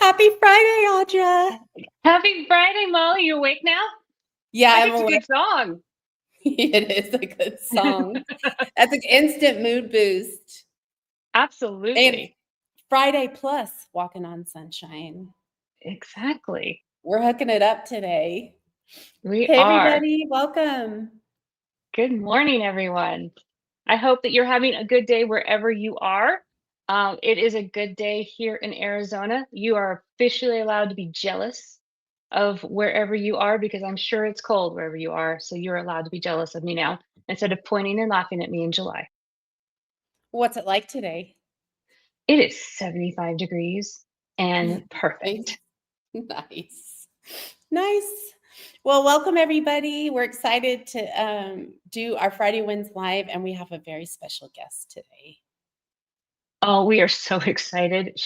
Happy Friday, Audra. Happy Friday, Molly. You awake now? Yeah, I I'm think it's a awake. good song. It is a good song. That's an instant mood boost. And Absolutely. Friday plus walking on sunshine. Exactly. We're hooking it up today. We Hey, are. everybody. Welcome. Good morning, everyone. I hope that you're having a good day wherever you are. It is a good day here in Arizona. You are officially allowed to be jealous of wherever you are because I'm sure it's cold wherever you are. So you're allowed to be jealous of me now instead of pointing and laughing at me in July. What's it like today? It is 75 degrees and perfect. Nice. Nice. Well, welcome, everybody. We're excited to do our Friday Wins Live, and we have a very special guest today. Oh, we are so excited.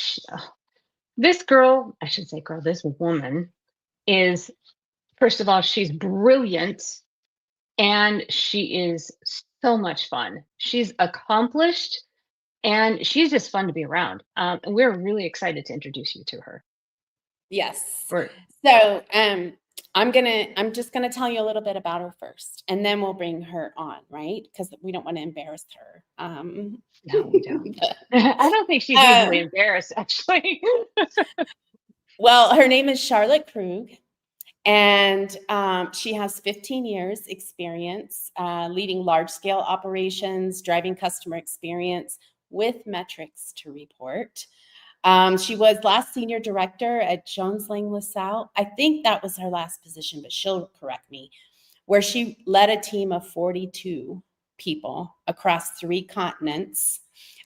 This girl, I should say girl, this woman is, first of all, she's brilliant and she is so much fun. She's accomplished and she's just fun to be around. And we're really excited to introduce you to her. Yes. We're, So I'm just gonna tell you a little bit about her first, and then we'll bring her on, right? Because we don't want to embarrass her. no, we don't. I don't think she's easily embarrassed, actually. Well, her name is Charlotte Croog, and she has 15 years experience leading large-scale operations, driving customer experience with metrics to report. She was last senior director at Jones Lang LaSalle. I think that was her last position, but she'll correct me, where she led a team of 42 people across 3 continents,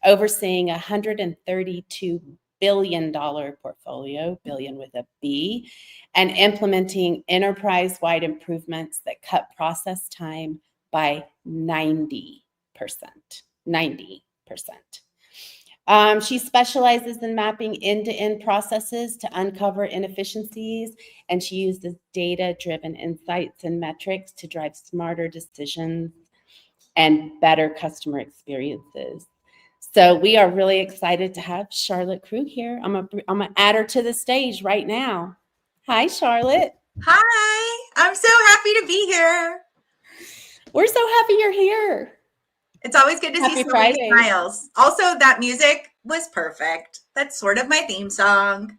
overseeing a $132 billion portfolio, billion with a B, and implementing enterprise-wide improvements that cut process time by 90%. 90%. She specializes in mapping end-to-end processes to uncover inefficiencies, and she uses data-driven insights and metrics to drive smarter decisions and better customer experiences. So we are really excited to have Charlotte Croog here. I'm gonna add her to the stage right now. Hi, Charlotte. Hi, I'm so happy to be here. We're so happy you're here. It's always good to see so many smiles. Also, that music was perfect. That's sort of my theme song.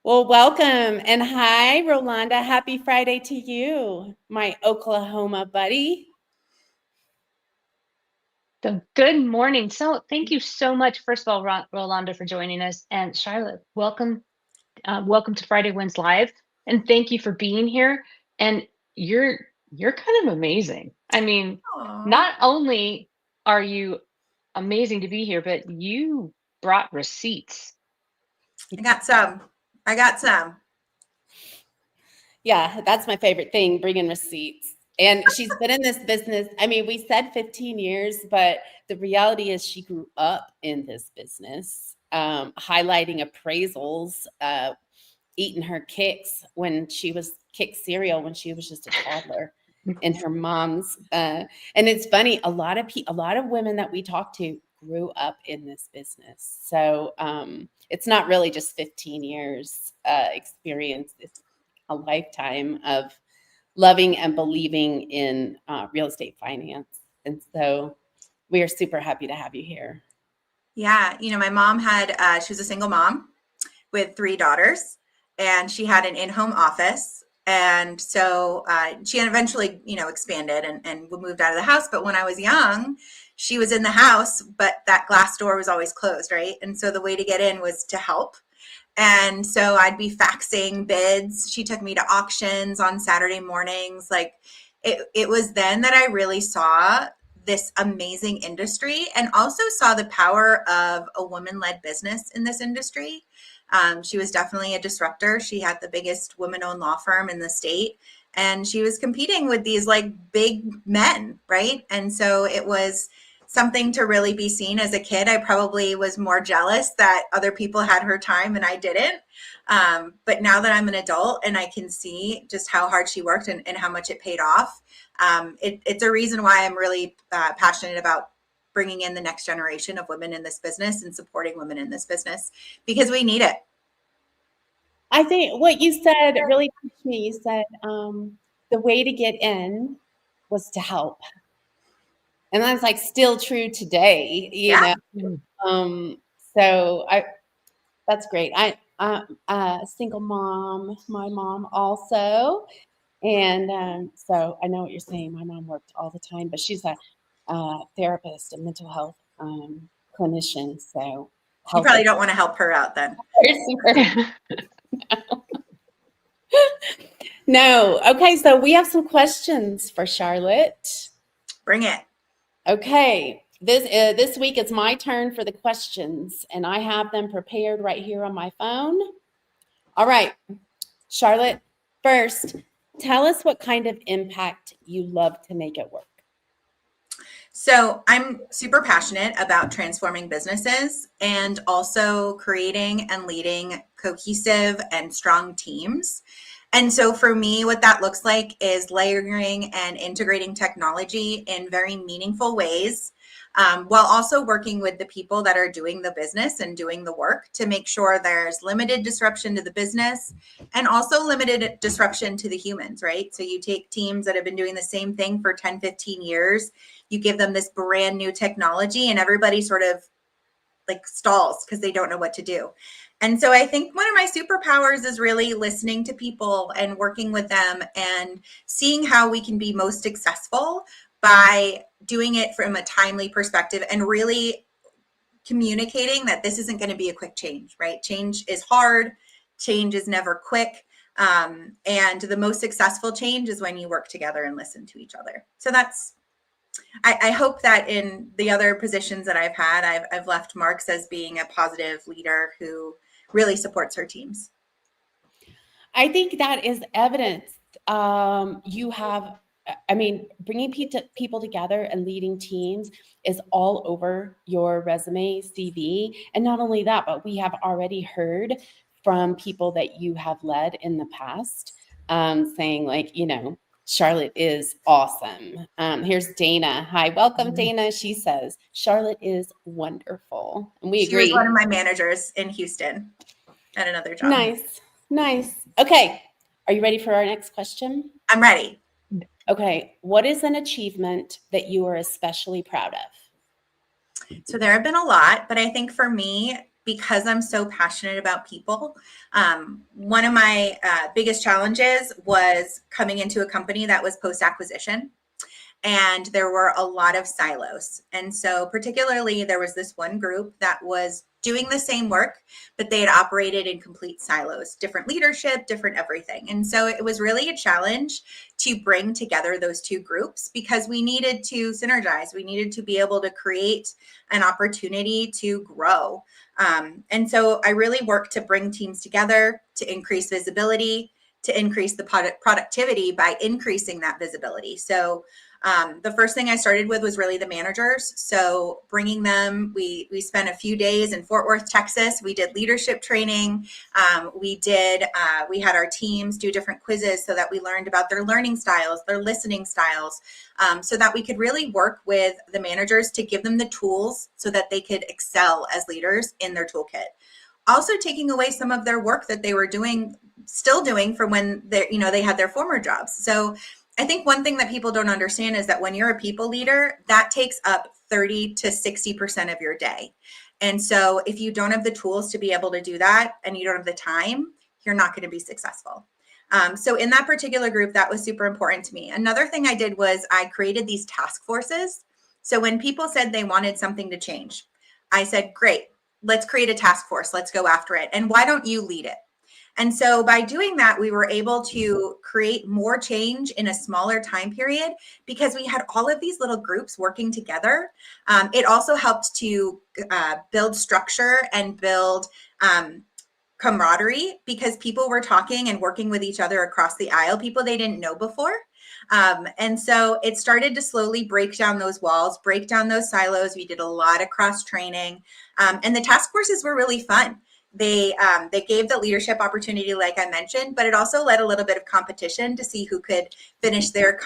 Well, welcome. And hi, Rolanda. Happy Friday to you, my Oklahoma buddy. So good morning. So thank you so much, first of all, Rolanda, for joining us. And Charlotte, welcome. Welcome to Friday Wins Live. And thank you for being here. And you're kind of amazing. I mean, Aww. Not only are you amazing to be here, but you brought receipts. I got some. Yeah, that's my favorite thing, bringing receipts. And she's been in this business. I mean, we said 15 years, but the reality is she grew up in this business, highlighting appraisals, eating her kicks when she was kick cereal when she was just a toddler in her mom's. And it's funny, a lot of women that we talk to grew up in this business. So it's not really just 15 years experience. It's a lifetime of loving and believing in real estate finance. And so we are super happy to have you here. Yeah, my mom had, she was a single mom with 3 daughters, and she had an in-home office. And so she eventually, expanded and moved out of the house. But when I was young, she was in the house, but that glass door was always closed, right? And so the way to get in was to help. And so I'd be faxing bids. She took me to auctions on Saturday mornings. Like it was then that I really saw this amazing industry and also saw the power of a woman-led business in this industry. She was definitely a disruptor. She had the biggest women-owned law firm in the state, and she was competing with these like big men, right? And so it was something to really be seen. As a kid, I probably was more jealous that other people had her time and I didn't. But now that I'm an adult and I can see just how hard she worked and how much it paid off, it's a reason why I'm really passionate about bringing in the next generation of women in this business and supporting women in this business, because we need it. I think what you said really touched me. You said the way to get in was to help. And that's like still true today, you Yeah. know. So that's great. I'm a single mom, my mom also. And so I know what you're saying. My mom worked all the time, but she's a therapist, a mental health clinician. So You probably helping don't want to help her out then. No. Okay, so we have some questions for Charlotte. Bring it. Okay, this week it's my turn for the questions, and I have them prepared right here on my phone. All right, Charlotte, first, tell us what kind of impact you love to make at work. So I'm super passionate about transforming businesses and also creating and leading cohesive and strong teams. And so for me, what that looks like is layering and integrating technology in very meaningful ways, while also working with the people that are doing the business and doing the work to make sure there's limited disruption to the business and also limited disruption to the humans, right? So you take teams that have been doing the same thing for 10, 15 years, you give them this brand new technology and everybody sort of like stalls because they don't know what to do. And so I think one of my superpowers is really listening to people and working with them and seeing how we can be most successful by doing it from a timely perspective and really communicating that this isn't going to be a quick change, right? Change is hard. Change is never quick. And the most successful change is when you work together and listen to each other. So I hope that in the other positions that I've had, I've left marks as being a positive leader who really supports her teams. I think that is evidence. You have, I mean, bringing people together and leading teams is all over your resume, CV. And not only that, but we have already heard from people that you have led in the past saying, like, you know, Charlotte is awesome. Here's Dana. Hi, welcome, Dana. She says, Charlotte is wonderful. And we agree. She was one of my managers in Houston at another job. Nice, nice. Okay, are you ready for our next question? I'm ready. Okay, what is an achievement that you are especially proud of? So there have been a lot, but I think for me, because I'm so passionate about people, one of my biggest challenges was coming into a company that was post-acquisition. And there were a lot of silos. And so particularly there was this one group that was doing the same work, but they had operated in complete silos, different leadership, different everything. And so it was really a challenge to bring together those two groups because we needed to synergize. We needed to be able to create an opportunity to grow. And so I really worked to bring teams together, to increase visibility, to increase the productivity by increasing that visibility. So the first thing I started with was really the managers. So bringing them, we spent a few days in Fort Worth, Texas. We did leadership training. We had our teams do different quizzes so that we learned about their learning styles, their listening styles, so that we could really work with the managers to give them the tools so that they could excel as leaders in their toolkit. Also taking away some of their work that they were still doing from when they had their former jobs. So I think one thing that people don't understand is that when you're a people leader, that takes up 30 to 60% of your day. And so if you don't have the tools to be able to do that and you don't have the time, you're not going to be successful. So in that particular group, that was super important to me. Another thing I did was I created these task forces. So when people said they wanted something to change, I said, great, let's create a task force. Let's go after it. And why don't you lead it? And so by doing that, we were able to create more change in a smaller time period because we had all of these little groups working together. It also helped to build structure and build camaraderie because people were talking and working with each other across the aisle, people they didn't know before. And so it started to slowly break down those walls, break down those silos. We did a lot of cross training, and the task forces were really fun. They gave the leadership opportunity, like I mentioned, but it also led a little bit of competition to see who could finish their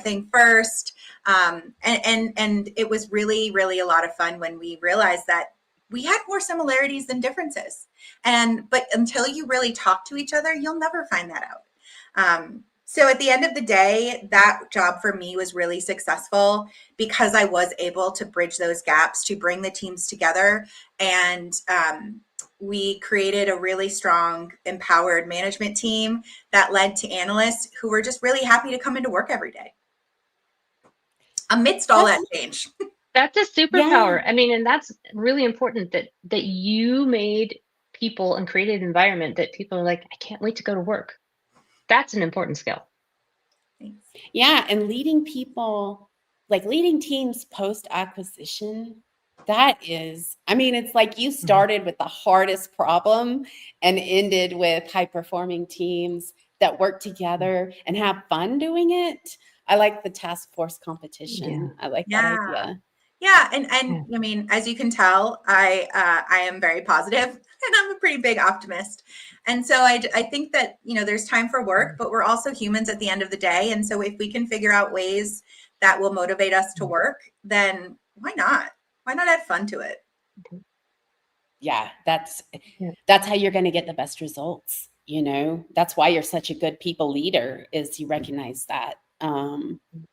thing first. And it was really, really a lot of fun when we realized that we had more similarities than differences. But until you really talk to each other, you'll never find that out. So at the end of the day, that job for me was really successful because I was able to bridge those gaps, to bring the teams together. And we created a really strong, empowered management team that led to analysts who were just really happy to come into work every day amidst all that change. That's a superpower. Yeah. I mean, and that's really important that you made people and created an environment that people are like, I can't wait to go to work. That's an important skill. Thanks. Yeah. And leading people, like leading teams post acquisition, that is, I mean, it's like you started with the hardest problem and ended with high performing teams that work together and have fun doing it. I like the task force competition. I like that idea. Yeah, and I mean, as you can tell, I am very positive, and I'm a pretty big optimist. And so I think that, you know, there's time for work, but we're also humans at the end of the day. And so if we can figure out ways that will motivate us to work, then why not? Why not add fun to it? Yeah, that's how you're going to get the best results. You know, that's why you're such a good people leader, is you recognize that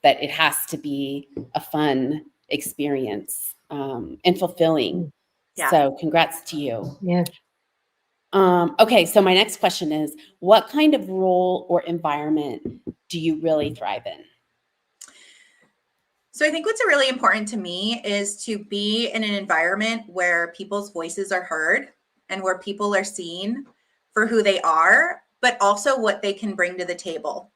that it has to be a fun experience and fulfilling. Yeah. So congrats to you. Yeah. Okay, so my next question is, what kind of role or environment do you really thrive in? So I think what's really important to me is to be in an environment where people's voices are heard and where people are seen for who they are, but also what they can bring to the table.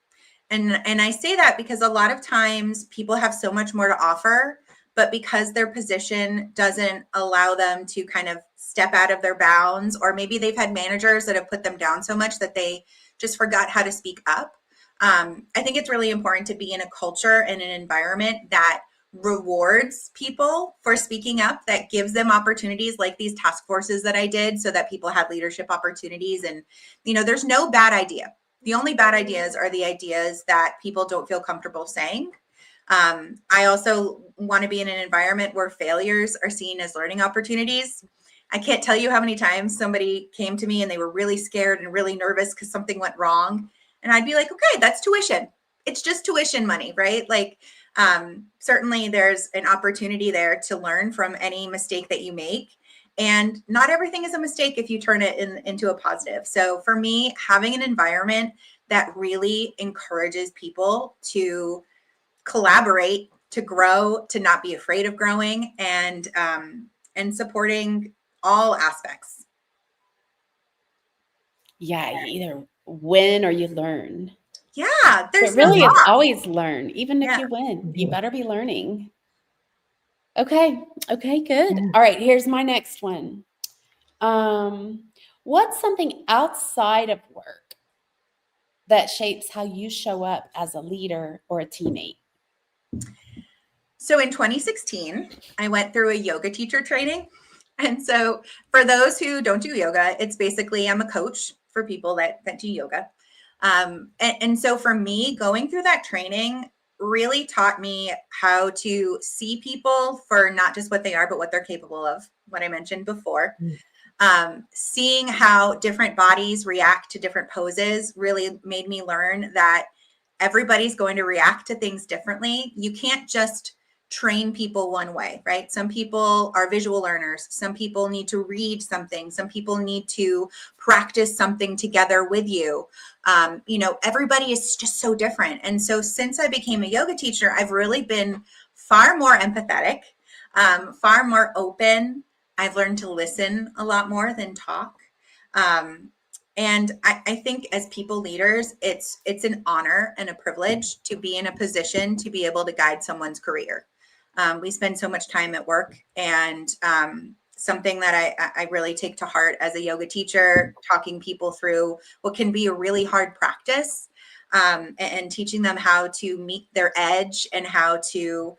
And I say that because a lot of times people have so much more to offer, but because their position doesn't allow them to kind of step out of their bounds, or maybe they've had managers that have put them down so much that they just forgot how to speak up. I think it's really important to be in a culture and an environment that rewards people for speaking up, that gives them opportunities like these task forces that I did so that people have leadership opportunities. And, you know, there's no bad idea. The only bad ideas are the ideas that people don't feel comfortable saying. I also want to be in an environment where failures are seen as learning opportunities. I can't tell you how many times somebody came to me and they were really scared and really nervous because something went wrong. And I'd be like, okay, that's tuition. It's just tuition money, right? Like, certainly there's an opportunity there to learn from any mistake that you make. And not everything is a mistake if you turn it into a positive. So for me, having an environment that really encourages people to collaborate, to grow, to not be afraid of growing, and supporting all aspects. Yeah, you either win or you learn. Yeah, there's But really, no it's loss. always learn. Even if you win, you better be learning. Okay, good. All right, here's my next one. What's something outside of work that shapes how you show up as a leader or a teammate? So in 2016, I went through a yoga teacher training. And so for those who don't do yoga, it's basically I'm a coach for people that do yoga. And so for me, going through that training really taught me how to see people for not just what they are, but what they're capable of, what I mentioned before. Seeing how different bodies react to different poses really made me learn that everybody's going to react to things differently. You can't just train people one way, right? Some people are visual learners. Some people need to read something. Some people need to practice something together with you. You know, everybody is just so different. And so since I became a yoga teacher, I've really been far more empathetic, far more open. I've learned to listen a lot more than talk. And I think as people leaders, it's an honor and a privilege to be in a position to be able to guide someone's career. We spend so much time at work, and something that I really take to heart as a yoga teacher, talking people through what can be a really hard practice, and teaching them how to meet their edge and how to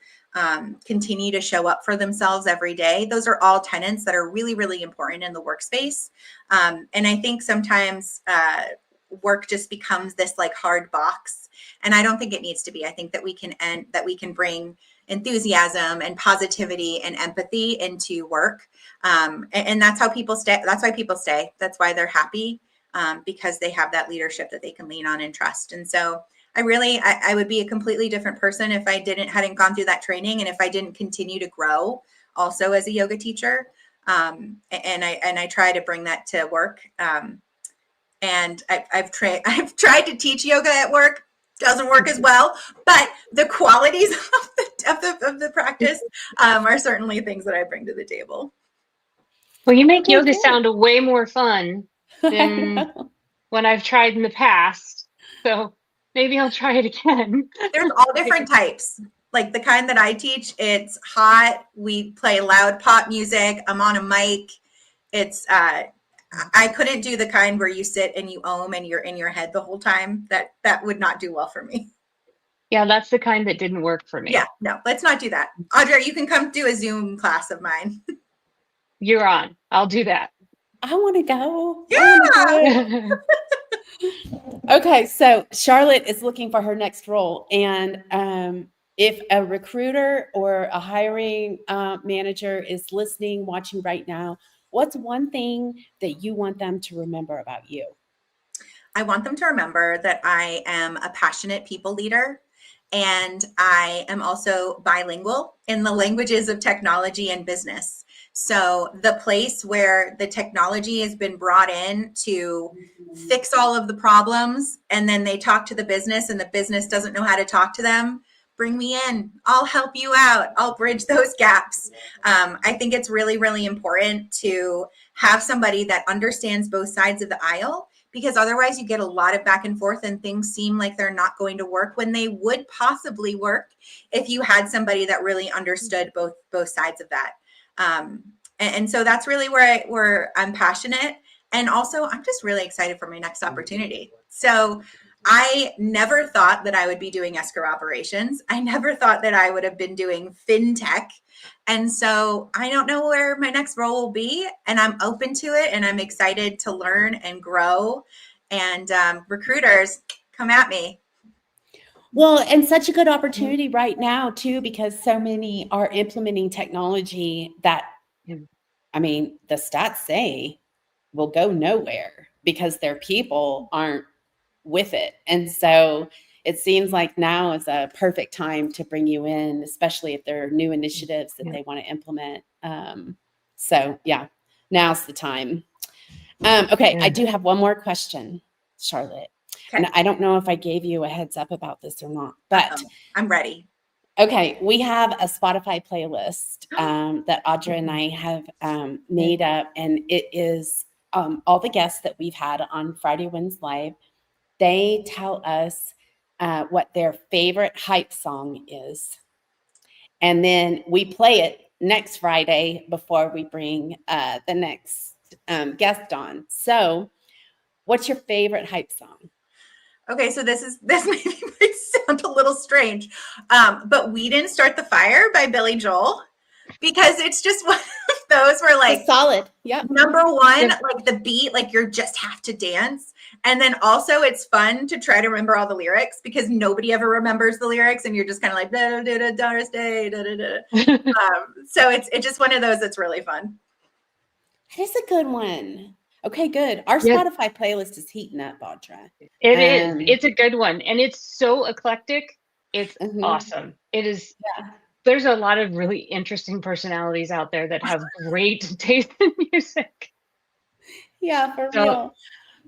continue to show up for themselves every day. Those are all tenets that are really, really important in the workspace. And I think sometimes work just becomes this like hard box, and I don't think it needs to be. I think that we can bring enthusiasm and positivity and empathy into work. And that's how people stay. That's why people stay. That's why they're happy, because they have that leadership that they can lean on and trust. And so I would be a completely different person if I hadn't gone through that training, and if I didn't continue to grow also as a yoga teacher. And I try to bring that to work. And I've tried to teach yoga at work. Doesn't work as well, but the qualities of the practice are certainly things that I bring to the table. Well, you make Okay, yoga good. sound way more fun I than know. when I've tried in the past. So maybe I'll try it again. There's all different types. Like the kind that I teach, it's hot. We play loud pop music. I'm on a mic. It's I couldn't do the kind where you sit and you ohm and you're in your head the whole time. That would not do well for me. Yeah, that's the kind that didn't work for me. Yeah, no, let's not do that. Audra, you can come do a Zoom class of mine. You're on. I'll do that. I want to go. Yeah. I wanna do it. Okay, so Charlotte is looking for her next role, and if a recruiter or a hiring manager is listening, watching right now, what's one thing that you want them to remember about you? I want them to remember that I am a passionate people leader, and I am also bilingual in the languages of technology and business. So the place where the technology has been brought in to fix all of the problems, and then they talk to the business and the business doesn't know how to talk to them, bring me in. I'll help you out. I'll bridge those gaps. I think it's really, really important to have somebody that understands both sides of the aisle, because otherwise you get a lot of back and forth and things seem like they're not going to work when they would possibly work if you had somebody that really understood both sides of that. And so that's really where I'm passionate. And also I'm just really excited for my next opportunity. So I never thought that I would be doing escrow operations. I never thought that I would have been doing fintech. And so I don't know where my next role will be, and I'm open to it, and I'm excited to learn and grow. And recruiters, come at me. Well, and such a good opportunity right now too, because so many are implementing technology that, I mean, the stats say will go nowhere because their people aren't with it. And so it seems like now is a perfect time to bring you in, especially if there are new initiatives that they want to implement. So yeah, now's the time. Okay, I do have one more question, Charlotte. Okay. And I don't know if I gave you a heads up about this or not, but I'm ready. okay, we have a Spotify playlist that Audra and I have made up, and it is all the guests that we've had on Friday Wins Live. They tell us what their favorite hype song is, and then we play it next Friday before we bring the next guest on. So, what's your favorite hype song? Okay, so this maybe might sound a little strange, but "We Didn't Start the Fire" by Billy Joel, because it's just one of those where like It's solid. Yep. number one, like the beat, like you just have to dance, and then also it's fun to try to remember all the lyrics because nobody ever remembers the lyrics, and you're just kind of like da da da Doris Day da da da. So it's just one of those that's really fun. It is a good one. Okay, good. Our Yes. Spotify playlist is heating up, Audra. It is. It's a good one. And it's so eclectic. It's awesome. It is. Yeah. There's a lot of really interesting personalities out there that have great taste in music. Yeah, for real.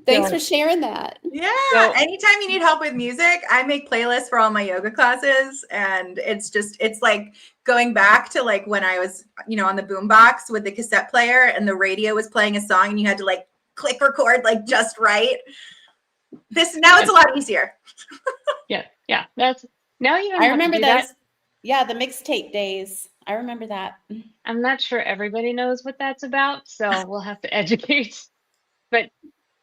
Thanks for sharing that. Yeah. Anytime you need help with music, I make playlists for all my yoga classes. And it's like going back to like when I was, on the boombox with the cassette player and the radio was playing a song and you had to like click record like just right. Now it's a lot easier. Yeah. That's now you don't I have remember to do those. that. Yeah, the mixtape days. I remember that. I'm not sure everybody knows what that's about, so we'll have to educate. But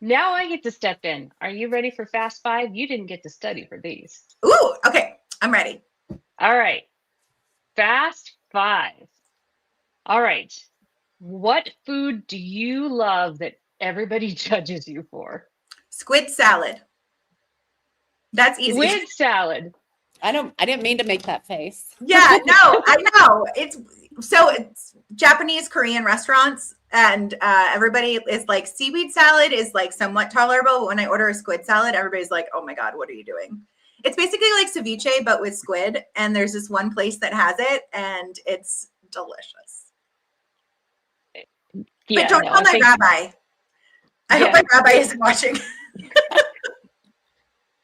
now I get to step in. Are you ready for Fast Five? You didn't get to study for these. Ooh, okay. I'm ready. All right. Fast Five. All right. What food do you love that everybody judges you for? Squid salad. That's easy. Squid salad. I didn't mean to make that face. Yeah, no, I know. It's Japanese Korean restaurants, and everybody is like, seaweed salad is like somewhat tolerable, but when I order a squid salad, everybody's like, oh my God, what are you doing? It's basically like ceviche, but with squid. And there's this one place that has it, and it's delicious. Yeah, But don't no, tell I my think rabbi. I hope my rabbi isn't watching.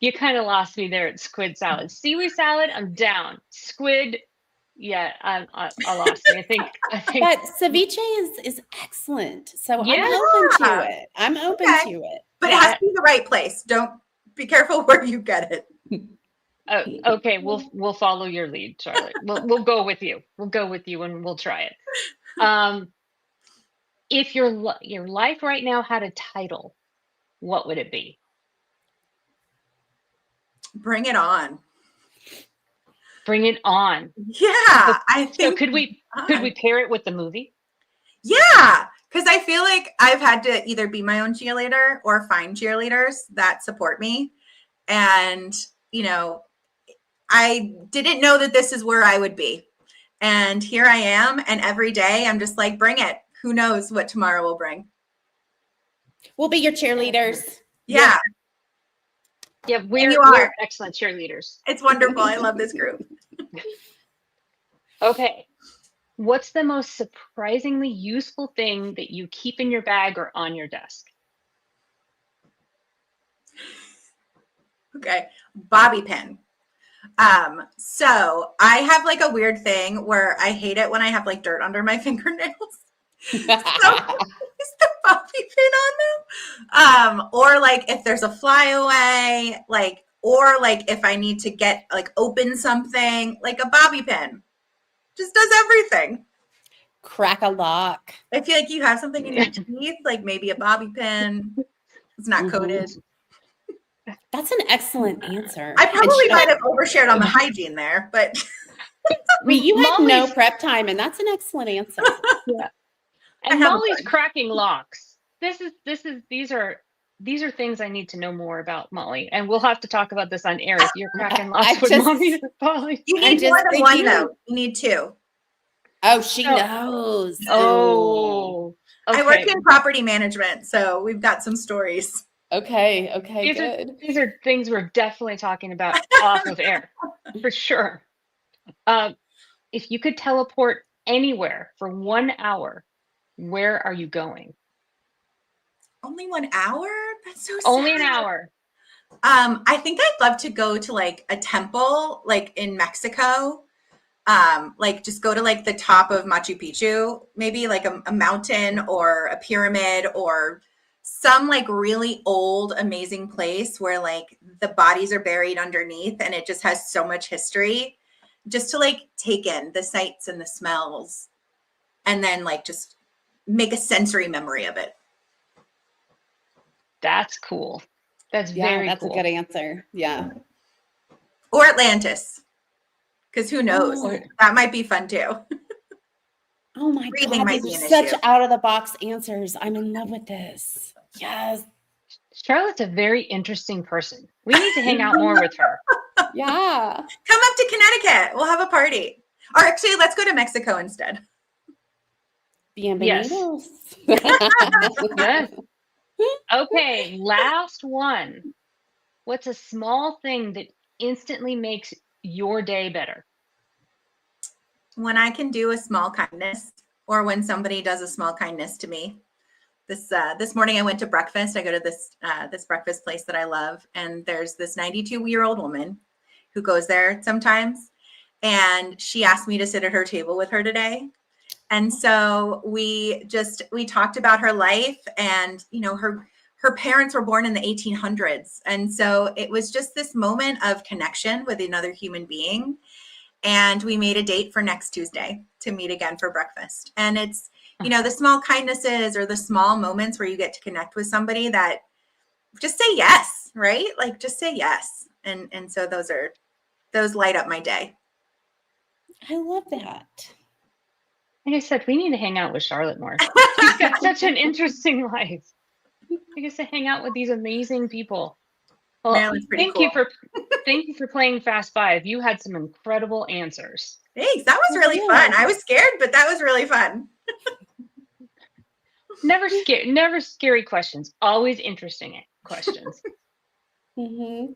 you kind of lost me there at squid salad. Seaweed salad, I'm down. Squid, yeah, I lost me. I think But ceviche is excellent. So Yeah. I'm open to it. I'm open Okay. to it. But it has to be the right place. Don't be careful where you get it. Okay, we'll follow your lead, Charlotte. We'll go with you. We'll go with you and we'll try it. If your life right now had a title, what would it be? Bring it on. Bring it on. Yeah, I So think. could we pair it with the movie? Yeah, because I feel like I've had to either be my own cheerleader or find cheerleaders that support me. And, I didn't know that this is where I would be. And here I am. And every day I'm just like, bring it. Who knows what tomorrow will bring? We'll be your cheerleaders. Yeah, Yeah, you we're are. excellent cheerleaders. It's wonderful. I love this group. Okay. What's the most surprisingly useful thing that you keep in your bag or on your desk? Okay. Bobby pin. So I have like a weird thing where I hate it when I have like dirt under my fingernails. So is the bobby pin on them? Or like if there's a flyaway, or if I need to get open something, like a bobby pin just does everything. Crack a lock. I feel like you have something in your teeth, like maybe a bobby pin. It's not coated. That's an excellent answer. I probably might have overshared on the hygiene there, but you had no Molly's- prep time, and that's an excellent answer. Yeah. And Molly's cracking locks. These are things I need to know more about, Molly. And we'll have to talk about this on air if you're cracking locks with Molly. You need more than one, though. You need two. Oh, she knows. Oh, okay. I work in property management, so we've got some stories. Okay, good. These are things we're definitely talking about off of air, for sure. If you could teleport anywhere for 1 hour, where are you going? Only 1 hour? That's so sad. Only an hour. I think I'd love to go to a temple, in Mexico. Just go to the top of Machu Picchu, maybe a mountain or a pyramid or some really old, amazing place where the bodies are buried underneath and it just has so much history, just to take in the sights and the smells and then just make a sensory memory of it. That's cool. That's very that's cool. a good answer. Yeah. Or Atlantis. Because who knows? That might be fun too. Oh my Breathing God, might these be are an such issue. out of the box answers. I'm in love with this. Yes. Charlotte's a very interesting person. We need to hang out more with her. Yeah. Come up to Connecticut. We'll have a party. Or actually, let's go to Mexico instead. Bienvenidos. Yes. Okay, last one. What's a small thing that instantly makes your day better? When I can do a small kindness, or when somebody does a small kindness to me. This morning I went to breakfast. I go to this breakfast place that I love, and there's this 92-year-old woman who goes there sometimes, and she asked me to sit at her table with her today. And so we talked about her life, and her parents were born in the 1800s, and so it was just this moment of connection with another human being. And we made a date for next Tuesday to meet again for breakfast. And it's, the small kindnesses or the small moments where you get to connect with somebody that just say yes, right? Just say yes. And so those light up my day. I love that. Like I said, we need to hang out with Charlotte more. She's got such an interesting life. We get to hang out with these amazing people. Well, Maryland's pretty thank cool. you for playing Fast Five. You had some incredible answers. Thanks. That was really fun. I was scared, but that was really fun. Never scary questions. Always interesting questions. Mm-hmm.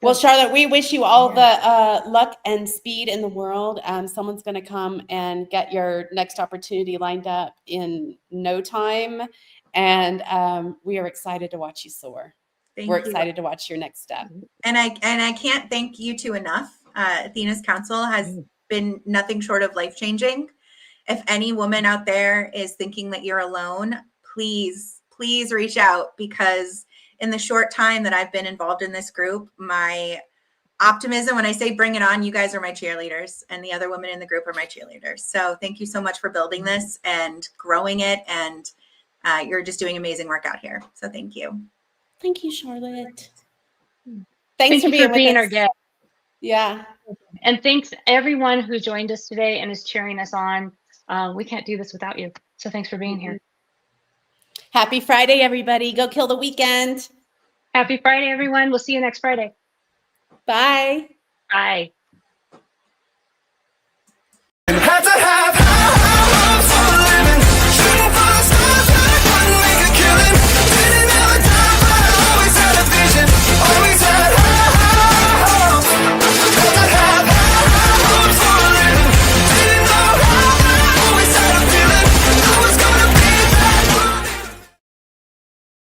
Well, Charlotte, we wish you all the luck and speed in the world. Someone's going to come and get your next opportunity lined up in no time. And we are excited to watch you soar. We're excited to watch your next step. And I can't thank you two enough. Athena's counsel has been nothing short of life-changing. If any woman out there is thinking that you're alone, please reach out, because in the short time that I've been involved in this group, my optimism, when I say bring it on, you guys are my cheerleaders, and the other women in the group are my cheerleaders. So thank you so much for building this and growing it. And you're just doing amazing work out here. So thank you. Thank you, Charlotte. Thank Thanks for you being our with us. guest. Yeah. And thanks everyone who joined us today and is cheering us on. We can't do this without you. So thanks for being here. Happy Friday, everybody. Go kill the weekend. Happy Friday, everyone. We'll see you next Friday. Bye. Bye.